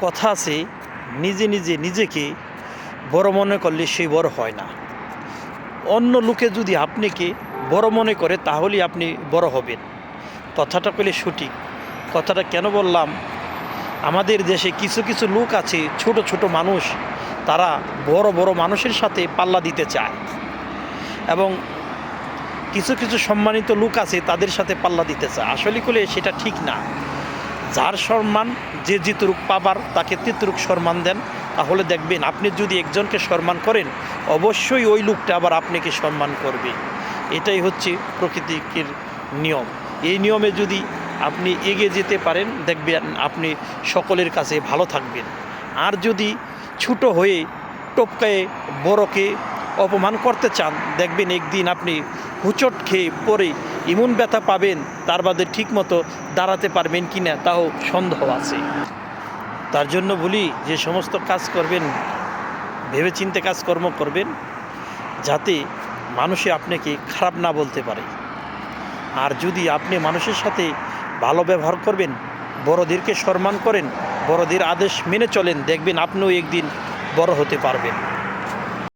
কথা আছে, নিজে নিজে নিজেকে বড় মনে করলে সেই বড় হয় না। অন্য লোকে যদি আপনাকে বড় মনে করে তাহলেই আপনি বড় হবেন। কথাটা কইলে সঠিক। কথাটা কেন বললাম, আমাদের দেশে কিছু কিছু লোক আছে, ছোট ছোট মানুষ, তারা বড় বড় মানুষের সাথে পাল্লা দিতে চায়, এবং কিছু কিছু সম্মানিত লোক আছে তাদের সাথে পাল্লা দিতে চায়। আসলে করলে সেটা ঠিক না। যার সম্মান যে যেতটুক পাবার তাকে ততটুক সম্মান দেন, তাহলে দেখবেন আপনি যদি একজনকে সম্মান করেন অবশ্যই ওই লোকটা আবার আপনাকে সম্মান করবে। এটাই হচ্ছে প্রকৃতির নিয়ম। এই নিয়মে যদি আপনি এগিয়ে যেতে পারেন দেখবেন আপনি সকলের কাছে ভালো থাকবেন। আর যদি ছোট হয়ে টপকায়ে বড়কে অপমান করতে চান দেখবেন একদিন আপনি হুচট খেয়ে পড়ে এমন ব্যথা পাবেন, তার বাদে ঠিকমতো দাঁড়াতে পারবেন কি না তাও সন্দেহ আছে। তার জন্য বলি, যে সমস্ত কাজ করবেন ভেবেচিন্তে কাজকর্ম করবেন, যাতে মানুষে আপনাকে খারাপ না বলতে পারে। আর যদি আপনি মানুষের সাথে ভালো ব্যবহার করবেন, বড়দেরকে সম্মান করেন, বড়দের আদেশ মেনে চলেন, দেখবেন আপনিও একদিন বড় হতে পারবেন।